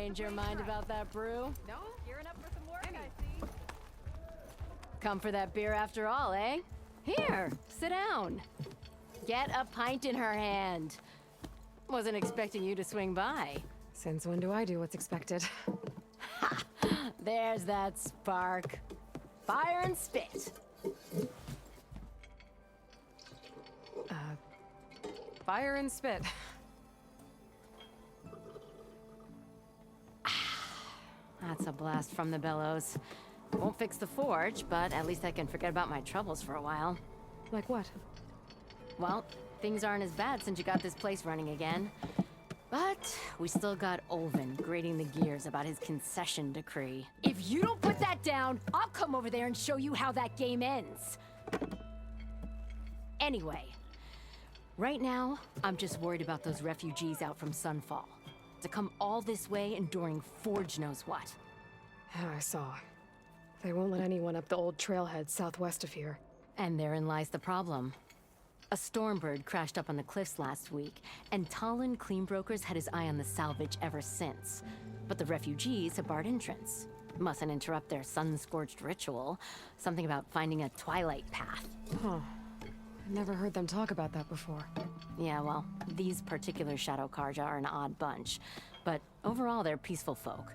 change your mind about that brew? No? Gearing up for some work, I see. Come for that beer after all, eh? Here, sit down. Get a pint in her hand. Wasn't expecting you to swing by. Since when do I do what's expected? Ha! There's that spark. Fire and spit. Fire and spit. That's a blast from the bellows. Won't fix the forge, but at least I can forget about my troubles for a while. Like what? Well, things aren't as bad since you got this place running again. But we still got Olvin grating the gears about his concession decree. If you don't put that down, I'll come over there and show you how that game ends. Anyway, right now, I'm just worried about those refugees out from Sunfall. To come all this way enduring Forge knows what. Yeah, I saw. They won't let anyone up the old trailhead southwest of here. And therein lies the problem. A Stormbird crashed up on the cliffs last week, and Talon Cleanbrokers had his eye on the salvage ever since. But the refugees have barred entrance. Mustn't interrupt their sun-scorched ritual. Something about finding a Twilight path. Huh. I've never heard them talk about that before. Yeah, well, these particular Shadow Karja are an odd bunch. But overall, they're peaceful folk.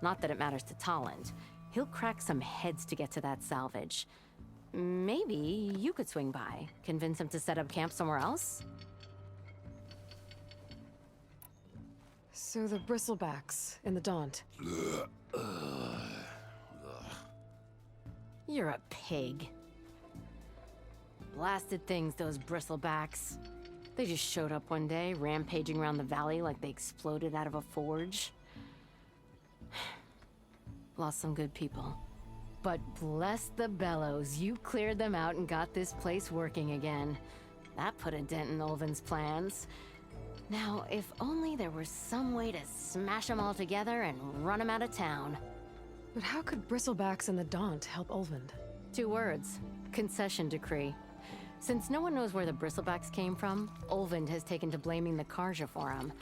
Not that it matters to Talon. He'll crack some heads to get to that salvage. Maybe you could swing by, convince him to set up camp somewhere else? So the bristlebacks in the Daunt. You're a pig. Blasted things, those bristlebacks. They just showed up one day, rampaging around the valley like they exploded out of a forge. Lost some good people. But bless the bellows, you cleared them out and got this place working again. That put a dent in Olvin's plans. Now, if only there were some way to smash them all together and run them out of town. But how could bristlebacks in the Daunt help Olvind? 2 words. Concession decree. Since no one knows where the bristlebacks came from, Olvind has taken to blaming the Karja for them.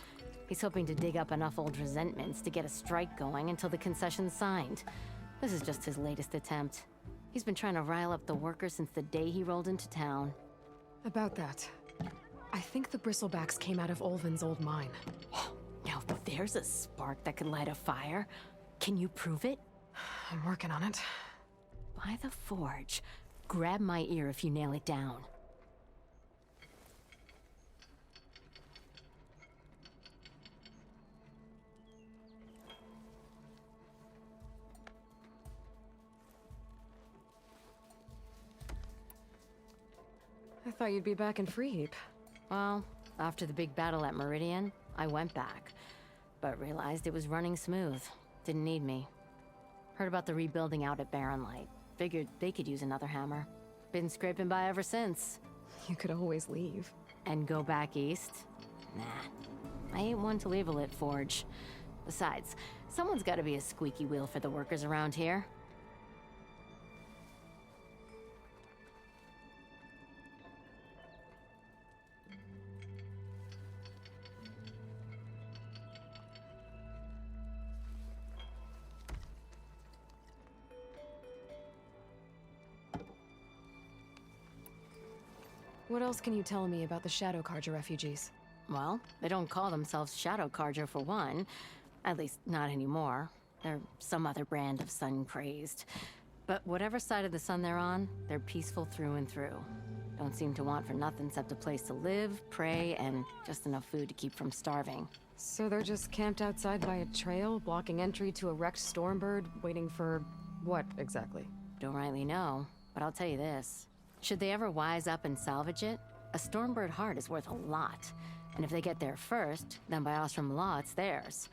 He's hoping to dig up enough old resentments to get a strike going until the concession's signed. This is just his latest attempt. He's been trying to rile up the workers since the day he rolled into town. About that, I think the bristlebacks came out of Olvin's old mine. Now, if there's a spark that could light a fire, can you prove it? I'm working on it. By the forge. Grab my ear if you nail it down. I thought you'd be back in Freeheap. Well, after the big battle at Meridian, I went back, but realized it was running smooth. Didn't need me. Heard about the rebuilding out at Barren Light. Figured they could use another hammer. Been scraping by ever since. You could always leave. And go back east? Nah. I ain't one to leave a lit forge. Besides, someone's gotta be a squeaky wheel for the workers around here. What else can you tell me about the Shadow Karja refugees? Well, they don't call themselves Shadow Karja for one. At least, not anymore. They're some other brand of sun-crazed. But whatever side of the sun they're on, they're peaceful through and through. Don't seem to want for nothing except a place to live, pray, and just enough food to keep from starving. So they're just camped outside by a trail, blocking entry to a wrecked Stormbird, waiting for... what, exactly? Don't rightly know, but I'll tell you this. Should they ever wise up and salvage it, a Stormbird heart is worth a lot. And if they get there first, then by Ostrom law, it's theirs.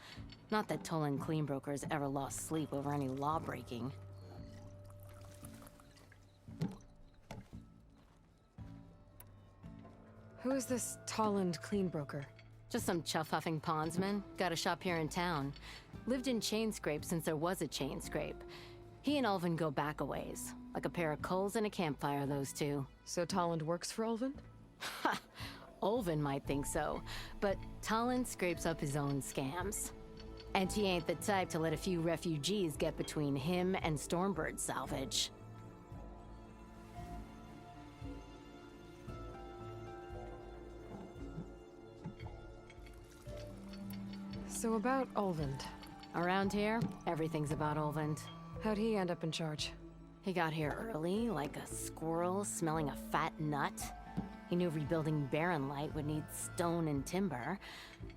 Not that Tolan Cleanbrokers ever lost sleep over any law-breaking. Who is this Tolland Cleanbroker? Just some chuff-huffing pondsman. Got a shop here in town. Lived in Chainscrape since there was a Chainscrape. He and Ulvin go back a ways. Like a pair of coals and a campfire, those two. So Tolland works for Ulvin? Ha! Ulvin might think so, but Talon scrapes up his own scams. And he ain't the type to let a few refugees get between him and Stormbird salvage. So about Olvind. Around here, everything's about Olvind. How'd he end up in charge? He got here early, like a squirrel smelling a fat nut. He knew rebuilding Barren Light would need stone and timber.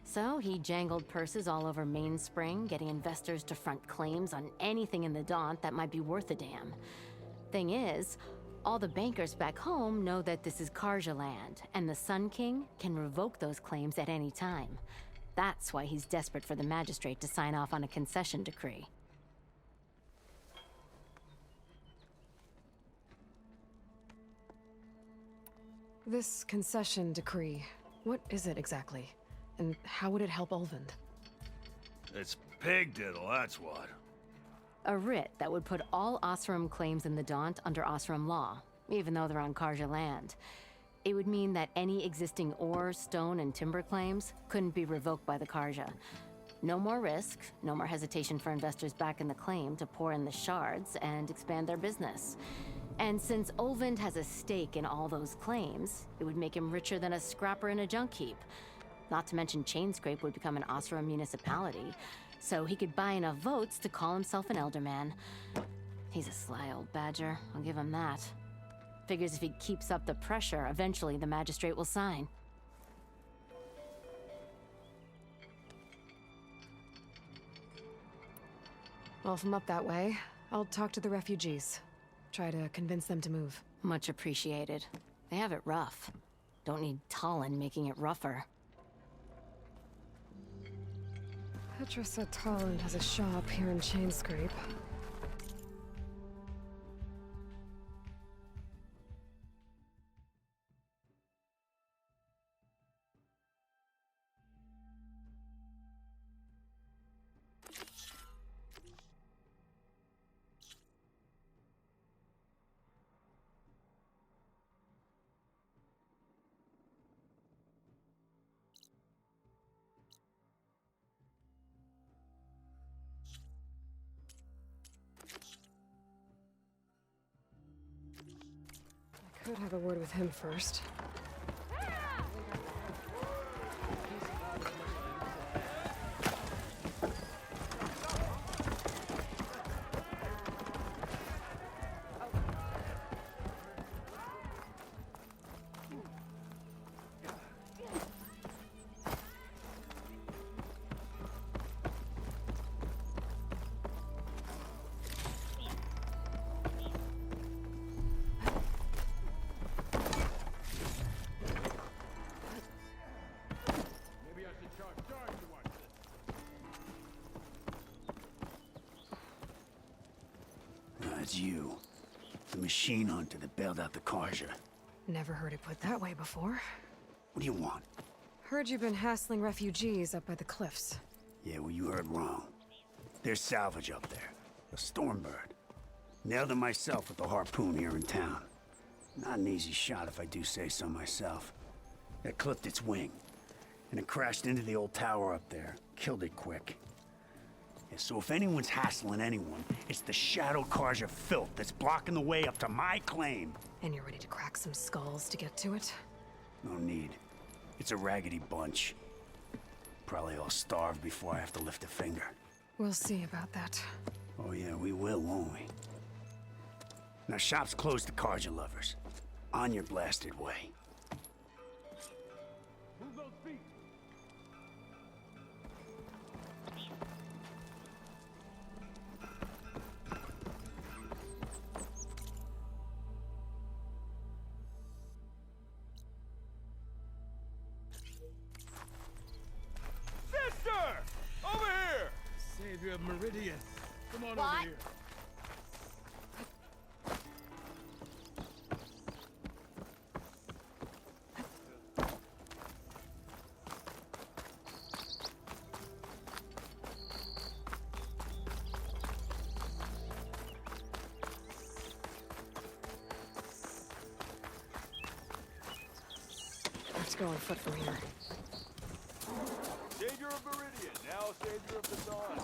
So he jangled purses all over Mainspring, getting investors to front claims on anything in the Daunt that might be worth a damn. Thing is, all the bankers back home know that this is Karja land, and the Sun King can revoke those claims at any time. That's why he's desperate for the magistrate to sign off on a concession decree. This concession decree, what is it exactly? And how would it help Olvind? It's pig diddle, that's what. A writ that would put all Osram claims in the Daunt under Osram law, even though they're on Karja land. It would mean that any existing ore, stone, and timber claims couldn't be revoked by the Karja. No more risk, no more hesitation for investors back in the claim to pour in the shards and expand their business. And since Olvind has a stake in all those claims, it would make him richer than a scrapper in a junk heap. Not to mention Chainscrape would become an Osram municipality, so he could buy enough votes to call himself an elderman. He's a sly old badger, I'll give him that. Figures if he keeps up the pressure, eventually the magistrate will sign. Well, if I'm up that way, I'll talk to the refugees. Try to convince them to move. Much appreciated. They have it rough. Don't need Talon making it rougher. Petra said Talon has a shop here in Chainscrape. Could have a word with him first. It's you. The machine hunter that bailed out the Karja. Never heard it put that way before. What do you want? Heard you've been hassling refugees up by the cliffs. Yeah, well, you heard wrong. There's salvage up there. A Stormbird. Nailed it myself with the harpoon here in town. Not an easy shot if I do say so myself. It clipped its wing. And it crashed into the old tower up there. Killed it quick. Yeah, so if anyone's hassling anyone, it's the Shadow Karja filth that's blocking the way up to my claim. And you're ready to crack some skulls to get to it? No need. It's a raggedy bunch. Probably all starved before I have to lift a finger. We'll see about that. Oh yeah, we will, won't we? Now shop's closed to Karja lovers. On your blasted way. Move those feet! Sister! Over here! Savior of Meridian. Come on over here. Let's go on foot from here. Savior Savior of Meridian, now Savior of the Dawn.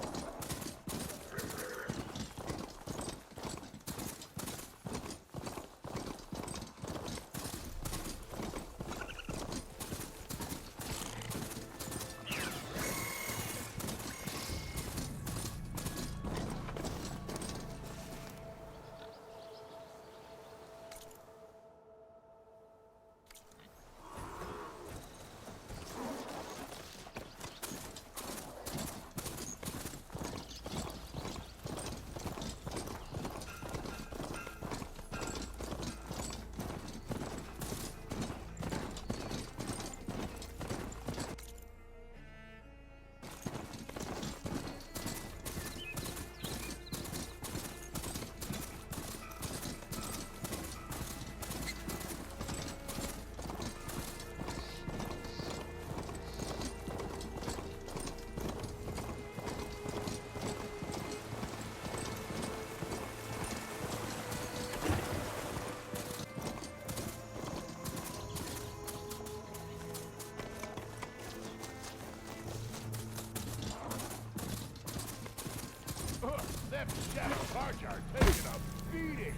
Them shadow cards are taking a beating.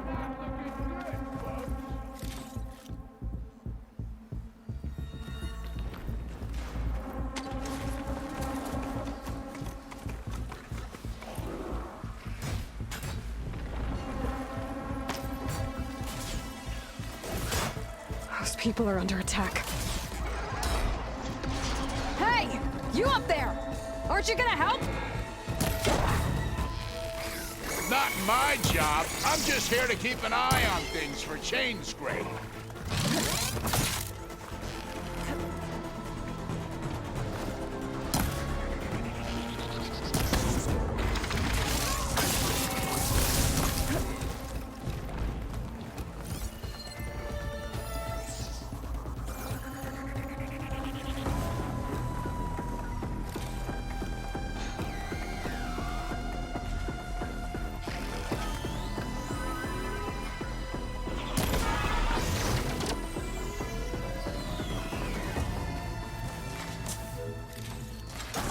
Not looking good, folks. Those people are under attack. Hey! You up there! Aren't you gonna help? Not my job. I'm just here to keep an eye on things for chain scrape.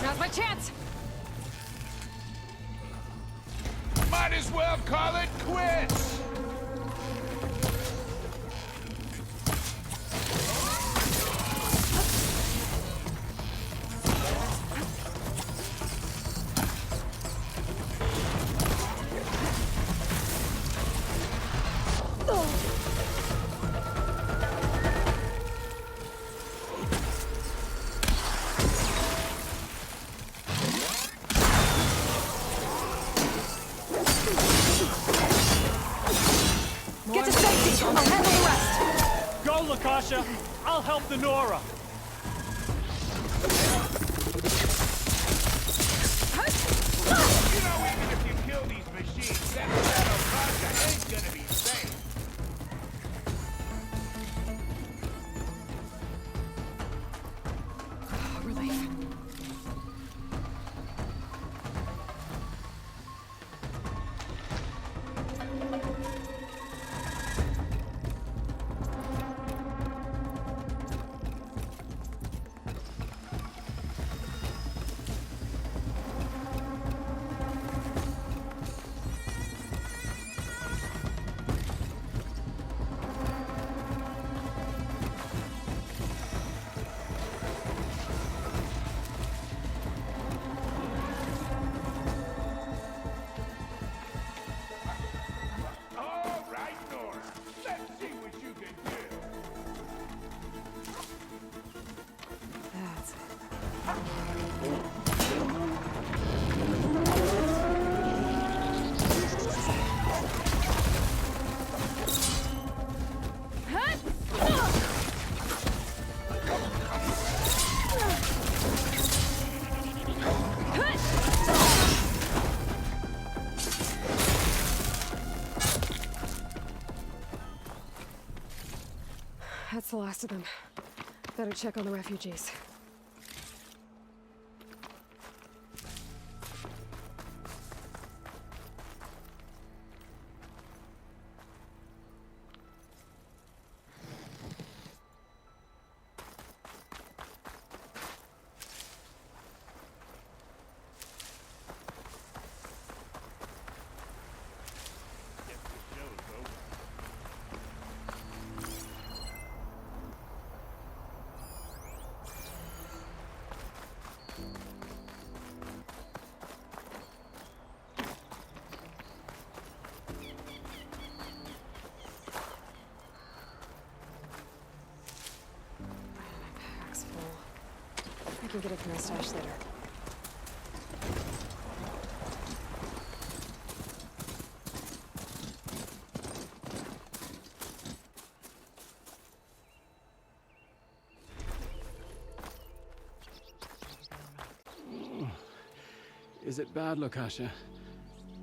Now's my chance! Might as well call it quits. Get to safety! I'll handle the rest! Go, Lakasha! I'll help the Nora! You know, even if you kill these machines, that shadow Kasha ain't gonna be safe. Relief. All right, Nora. Let's see what you can do. That's it. That's the last of them. Better check on the refugees. can get it from my stash later. Is it bad, Lukasha?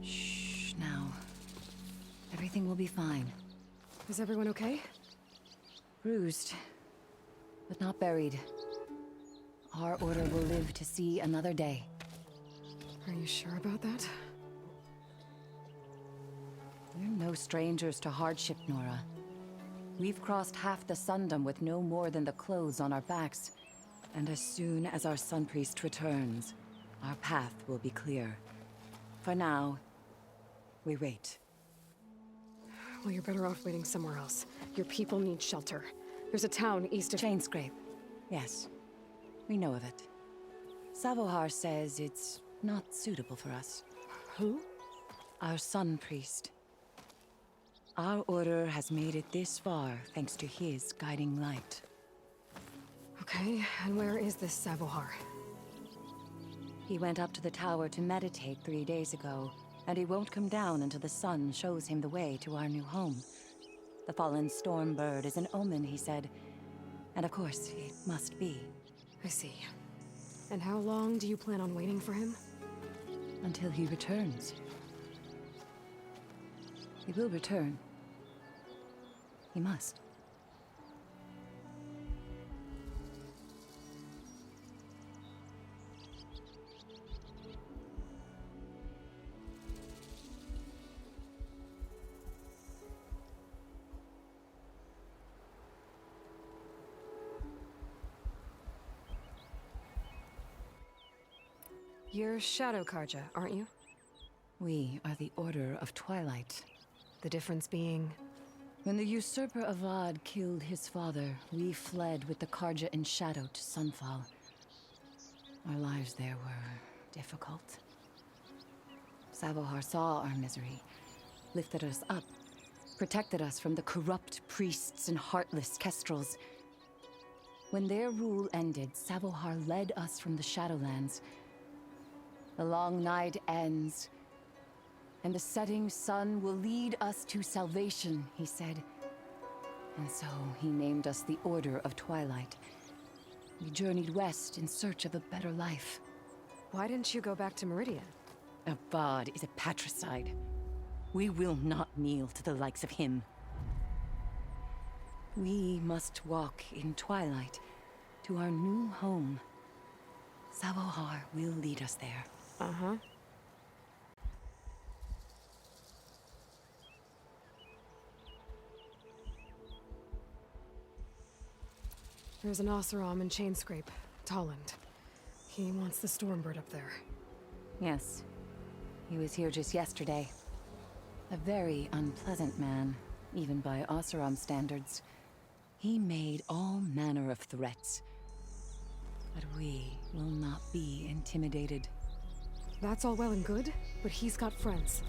Shh, now. Everything will be fine. Is everyone okay? Bruised, but not buried. Our order will live to see another day. Are you sure about that? We're no strangers to hardship, Nora. We've crossed half the Sundom with no more than the clothes on our backs. And as soon as our Sun Priest returns, our path will be clear. For now, we wait. Well, you're better off waiting somewhere else. Your people need shelter. There's a town east of... Chainscrape. Yes. We know of it. Savohar says it's not suitable for us. Who? Our Sun Priest. Our order has made it this far thanks to his guiding light. Okay, and where is this Savohar? He went up to the tower to meditate 3 days ago, and he won't come down until the sun shows him the way to our new home. The fallen storm bird is an omen, he said. And of course, it must be. I see. And how long do you plan on waiting for him? Until he returns. He will return. He must. You're Shadow Karja, aren't you? We are the Order of Twilight. The difference being... When the usurper Avad killed his father, we fled with the Karja in shadow to Sunfall. Our lives there were difficult. Savohar saw our misery, lifted us up, protected us from the corrupt priests and heartless kestrels. When their rule ended, Savohar led us from the Shadowlands. The long night ends, and the setting sun will lead us to salvation, he said. And so he named us the Order of Twilight. We journeyed west in search of a better life. Why didn't you go back to Meridian? Avad is a patricide. We will not kneel to the likes of him. We must walk in Twilight to our new home. Savohar will lead us there. Uh-huh. There's an Oseram in Chainscrape, Tolland. He wants the Stormbird up there. Yes. He was here just yesterday. A very unpleasant man, even by Oseram standards. He made all manner of threats. But we will not be intimidated. That's all well and good, but he's got friends.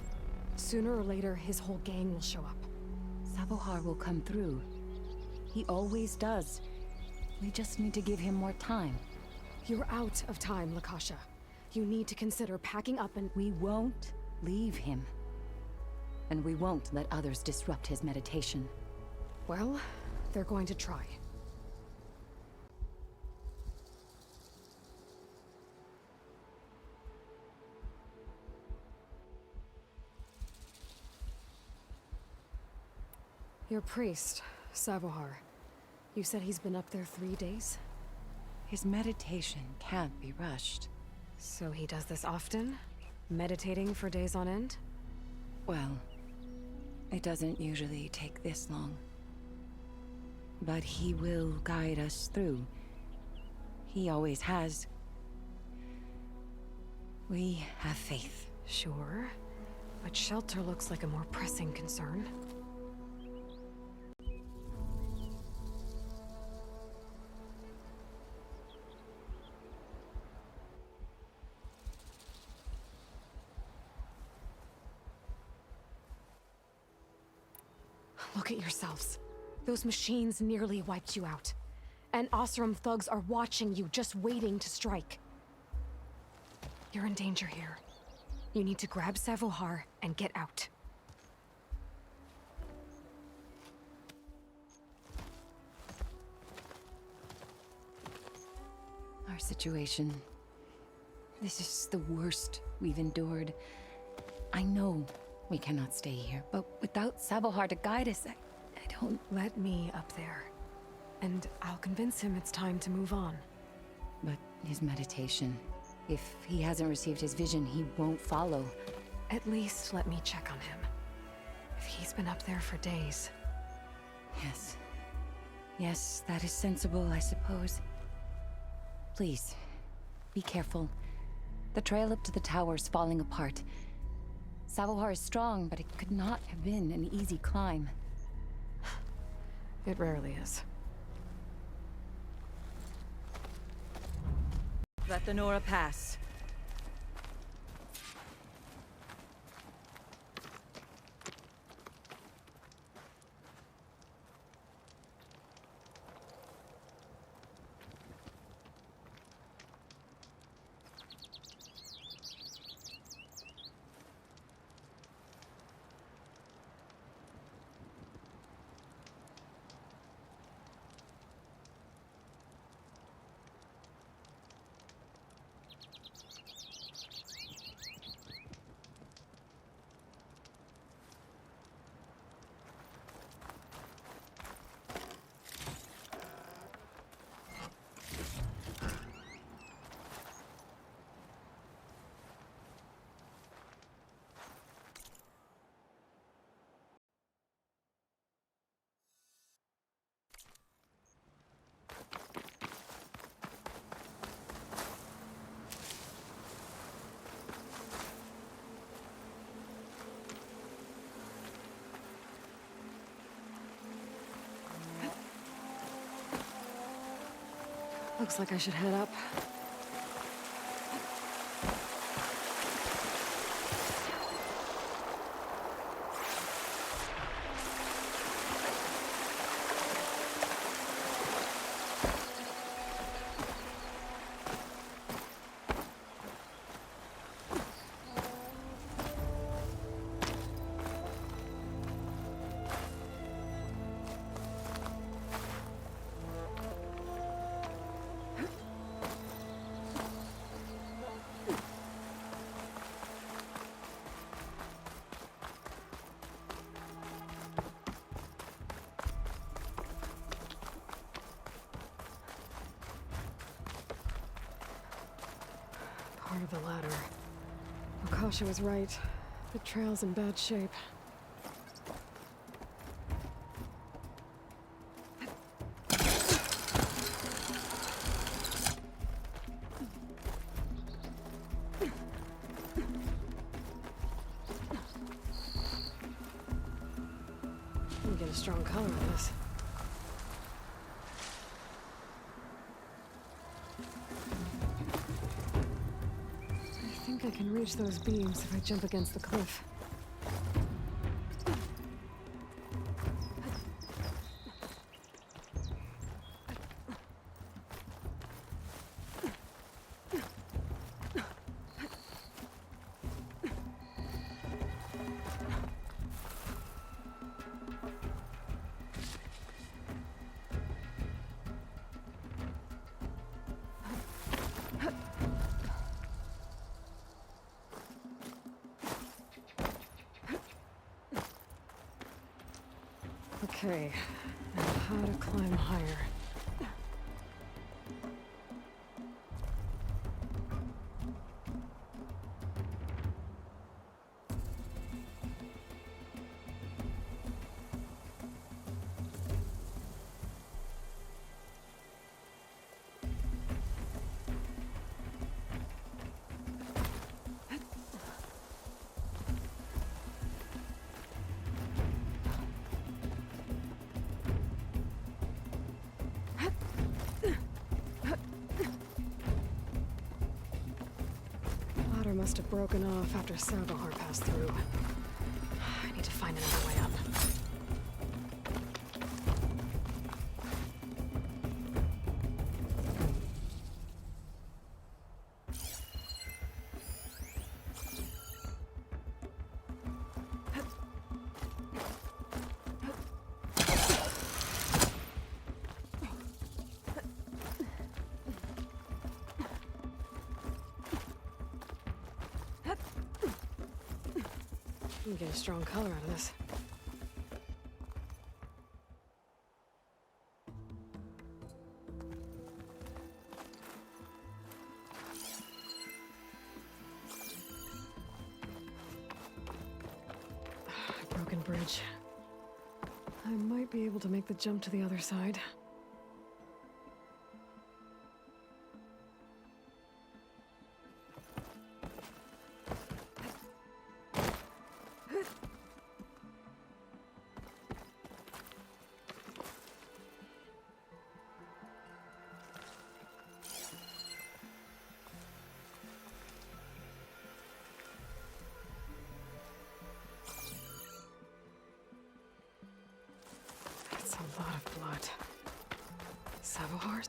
Sooner or later, his whole gang will show up. Savohar will come through. He always does. We just need to give him more time. You're out of time, Lukasha. You need to consider packing up and... We won't leave him. And we won't let others disrupt his meditation. Well, they're going to try. Your priest, Savohar. You said he's been up there 3 days? His meditation can't be rushed. So he does this often? Meditating for days on end? Well, it doesn't usually take this long. But he will guide us through. He always has. We have faith. Sure. But shelter looks like a more pressing concern. Look at yourselves. Those machines nearly wiped you out. and Osram thugs are watching you, just waiting to strike. You're in danger here. You need to grab Savohar and get out. Our situation. This is the worst we've endured. I know we cannot stay here, but without Savohar to guide us, I don't... Let me up there, and I'll convince him it's time to move on. But his meditation... If he hasn't received his vision, he won't follow. At least let me check on him. If he's been up there for days. Yes. Yes, that is sensible, I suppose. Please, be careful. The trail up to the tower's falling apart. Savohar is strong, but it could not have been an easy climb. It rarely is. Let the Nora pass. Looks like I should head up. Part of the ladder. Akasha was right. The trail's in bad shape. You get a strong color in this. I think I can reach those beams if I jump against the cliff. Okay, now how to climb higher. Ladder must have broken off after Savohar passed through. I need to find another way up. I'm getting strong color out of this. Broken bridge. I might be able to make the jump to the other side. That's a lot of blood. Savohar?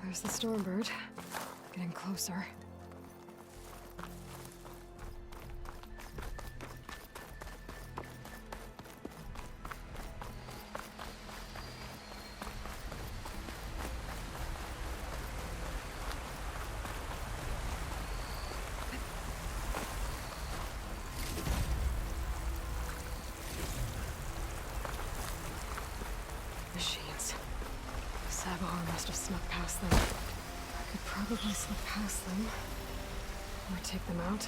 There's the Stormbird. Getting closer. Machines. Savohar must have snuck past them. I could probably slip past them. Or take them out.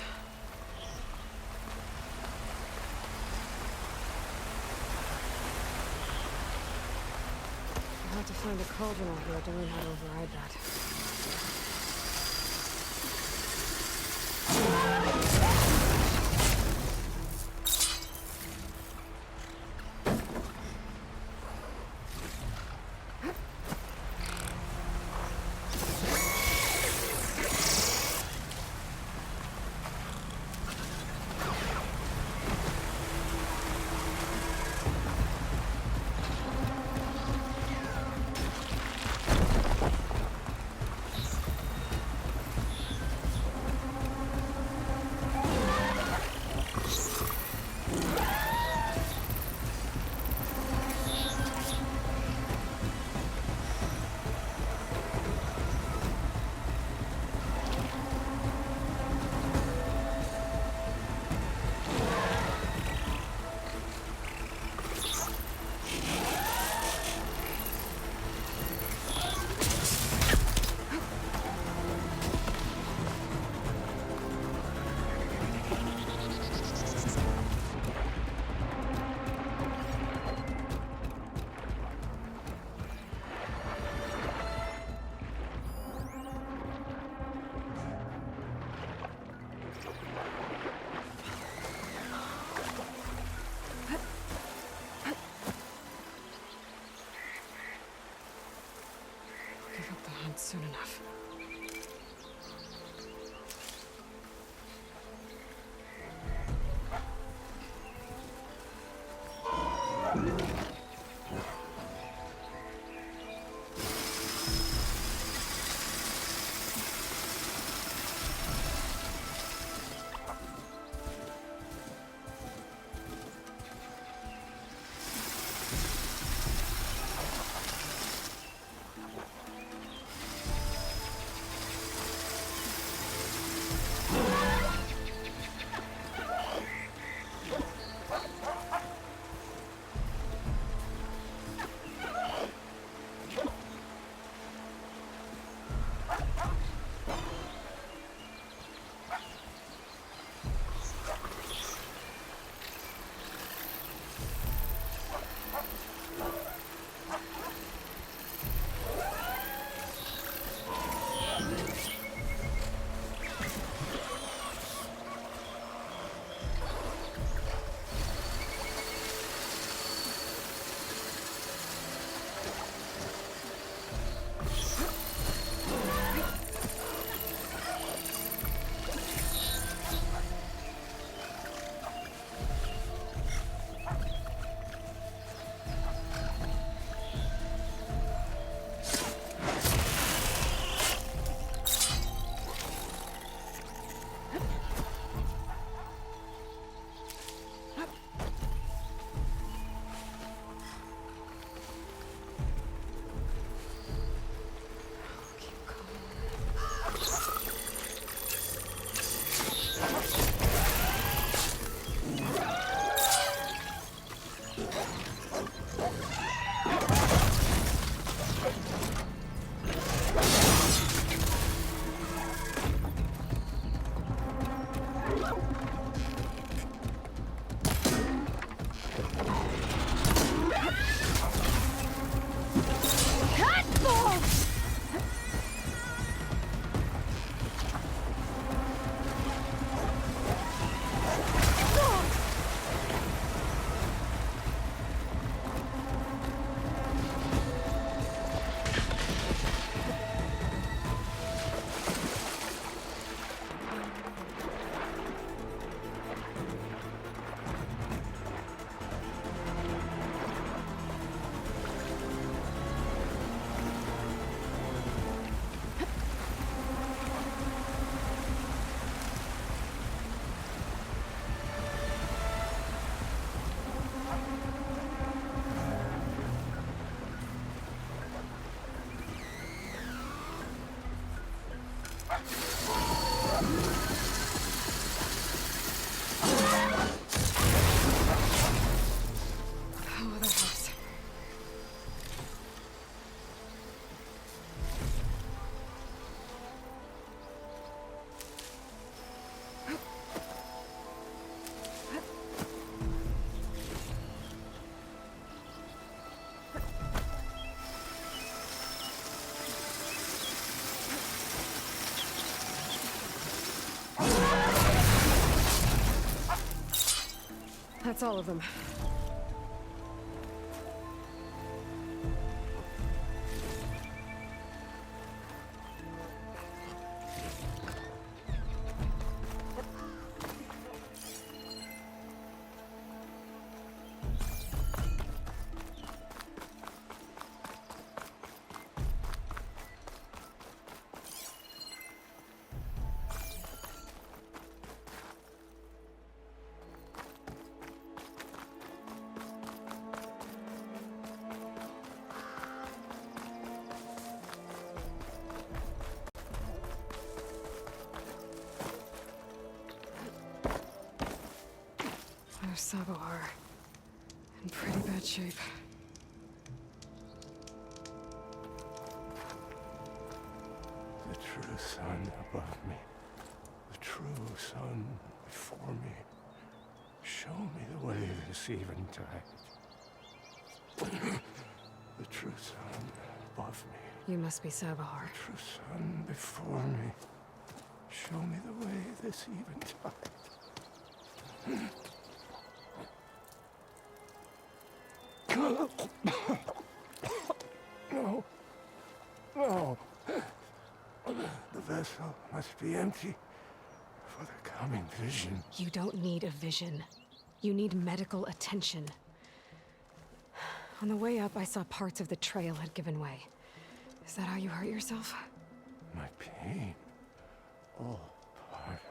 I'll have to find a cauldron out here to learn how to override that. Give up the hunt soon enough. That's all of them. There's Sabohar. In pretty bad shape. The true sun above me. The true sun before me. Show me the way this eventide. The true sun above me. You must be Sabohar. The true sun before me. Show me the way this eventide. No. No. The vessel must be empty for the coming vision. You don't need a vision. You need medical attention. On the way up, I saw parts of the trail had given way. Is that how you hurt yourself? My pain. All part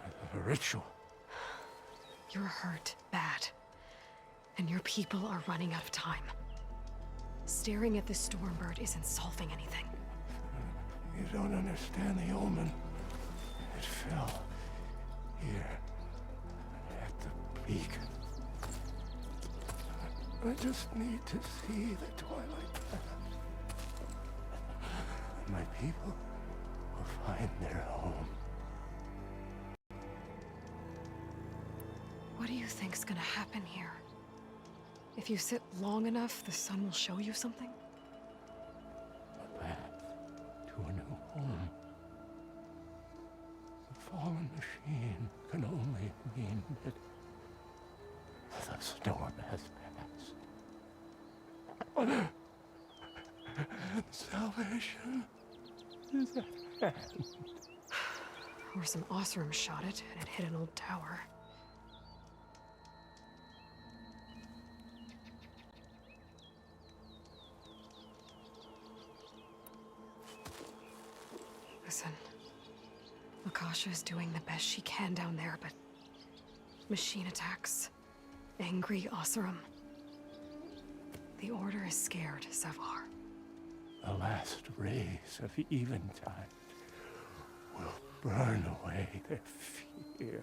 of the ritual. You're hurt bad. And your people are running out of time. Staring at the Stormbird isn't solving anything. You don't understand the omen. It fell here at the peak. I just need to see the Twilight path. And my people will find their home. What do you think's gonna happen here? If you sit long enough, the sun will show you something? A path to a new home. The fallen machine can only mean that the storm has passed. Salvation is at hand. Or some Osram shot it, and it hit an old tower. Listen, Lakasha is doing the best she can down there, but machine attacks, angry Osram. The Order is scared, Savar. The last rays of eventide will burn away their fear.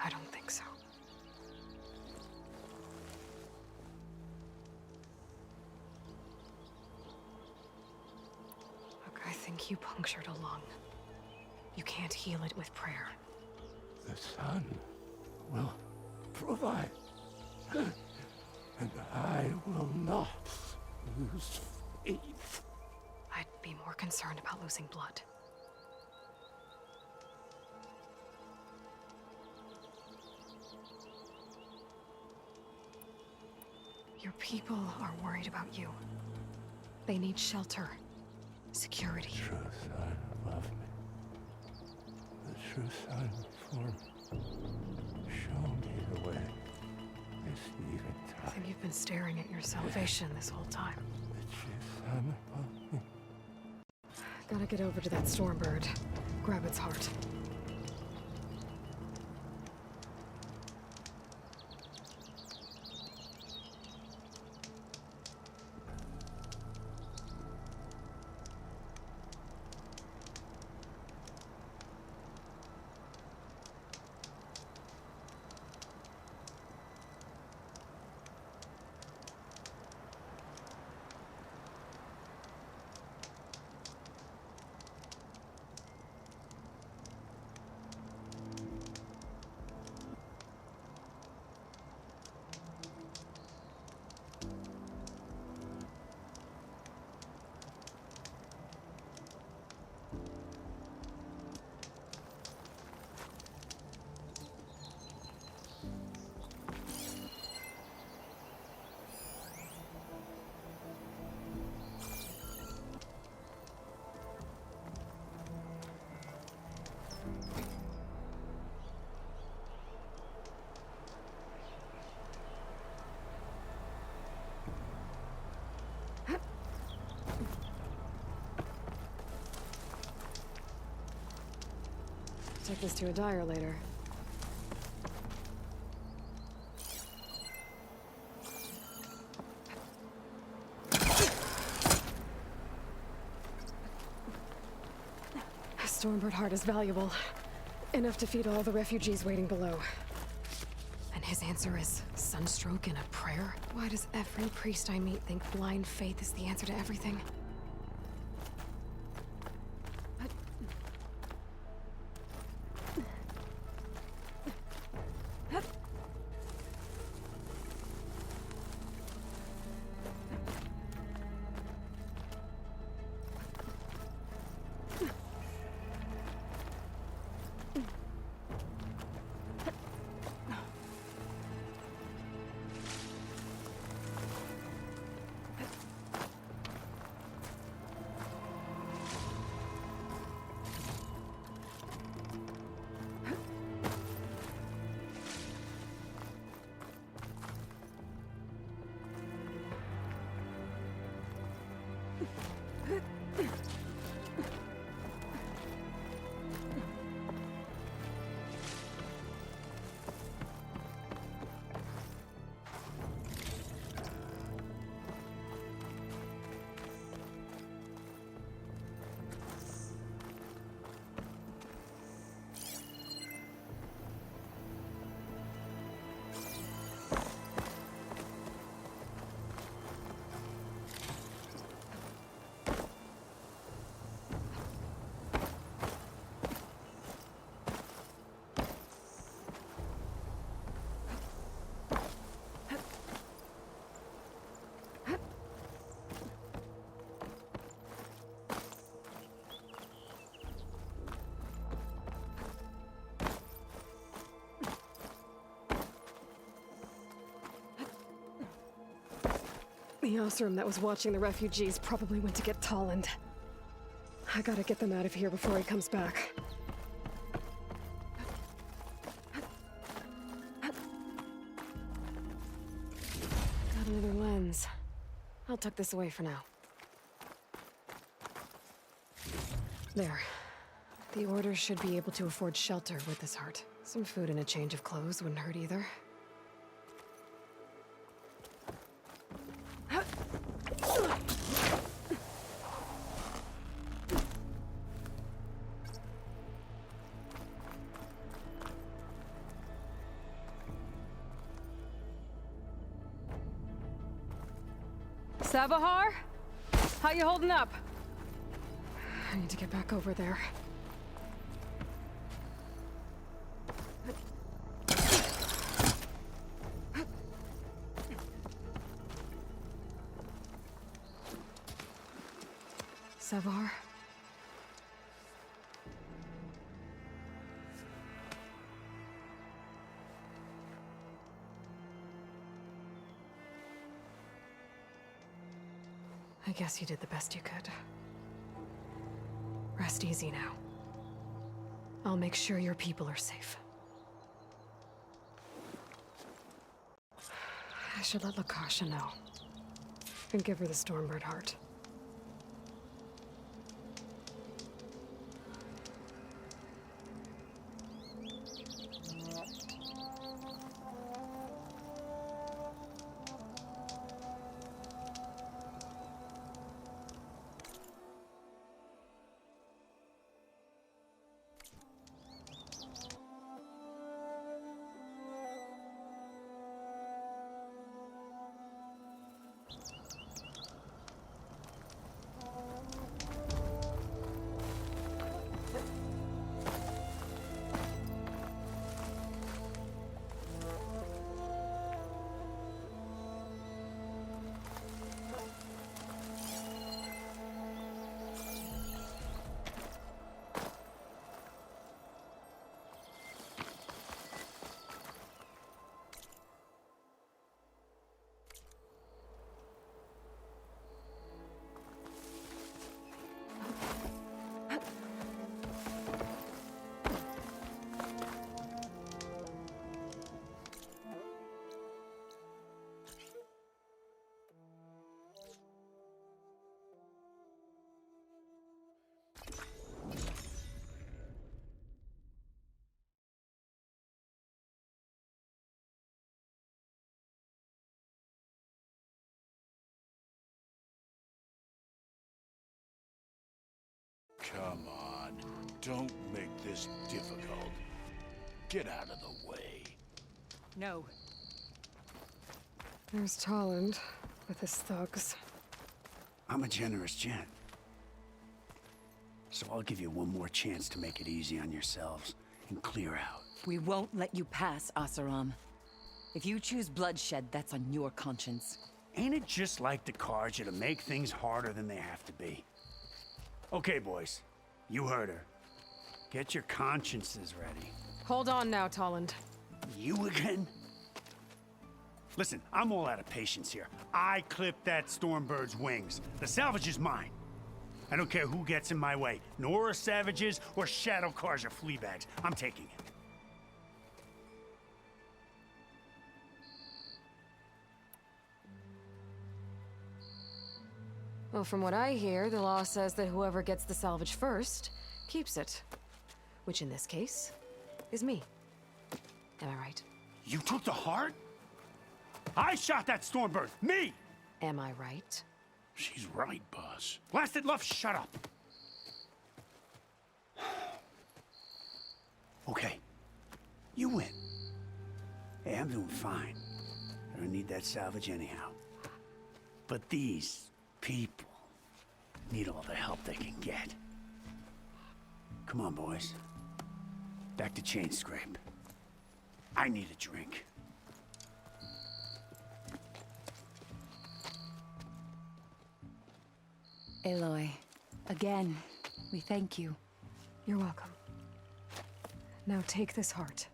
I don't think so. Look, I think you punctured a lung. You can't heal it with prayer. The sun will provide. And I will not lose faith. I'd be more concerned about losing blood. Your people are worried about you. They need shelter, security. The true sun above me. The true sun before me. Show me the way. This I eventide. think you've been staring at your salvation this whole time. The true sun above me. Gotta get over to that Stormbird. Grab its heart. take this to a dyer later. A Stormbird heart is valuable. Enough to feed all the refugees waiting below. And his answer is sunstroke and a prayer? Why does every priest I meet think blind faith is the answer to everything? The Osram that was watching the refugees probably went to get Tolland. I gotta get them out of here before he comes back. Got another lens. I'll tuck this away for now. There. The Order should be able to afford shelter with this heart. Some food and a change of clothes wouldn't hurt either. Savahar? How you holding up? I need to get back over there. Savar? I guess you did the best you could. Rest easy now. I'll make sure your people are safe. I should let Lakasha know. And give her the Stormbird heart. Come on. Don't make this difficult. Get out of the way. No. There's Tolland with his thugs. I'm a generous gent. So I'll give you one more chance to make it easy on yourselves and clear out. We won't let you pass, Asaram. If you choose bloodshed, that's on your conscience. Ain't it just like the Karja to make things harder than they have to be? Okay, boys. You heard her. Get your consciences ready. Hold on now, Tolland. You again? Listen, I'm all out of patience here. I clipped that Stormbird's wings. The salvage is mine. I don't care who gets in my way. Nora savages or Shadow Karja fleabags. I'm taking it. Well, from what I hear, the law says that whoever gets the salvage first keeps it. Which in this case is me. Am I right? You took the heart? I shot that Stormbird! Me! Am I right? She's right, boss. Blasted Luff, shut up! Okay. You win. Hey, I'm doing fine. I don't need that salvage anyhow. But these people need all the help they can get. Come on, boys. Back to Chain Scrape. I need a drink. Aloy, again, we thank you. You're welcome. Now take this heart.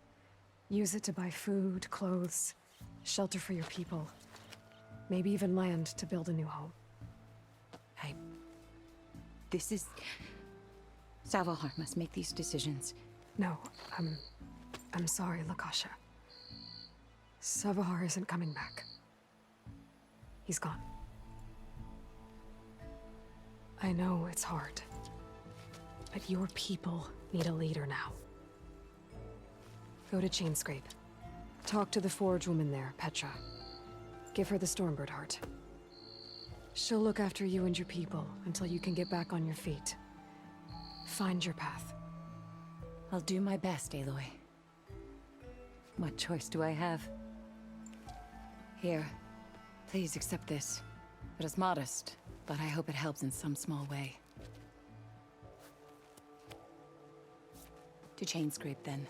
Use it to buy food, clothes, shelter for your people. Maybe even land to build a new home. This is... Savahar must make these decisions. No, I'm sorry, Lakasha. Savahar isn't coming back. He's gone. I know it's hard, but your people need a leader now. Go to Chainscrape. Talk to the forge woman there, Petra. Give her the Stormbird heart. She'll look after you and your people until you can get back on your feet. Find your path. I'll do my best, Aloy. What choice do I have? Here, please accept this. It is modest, but I hope it helps in some small way. To Chainscrape, then.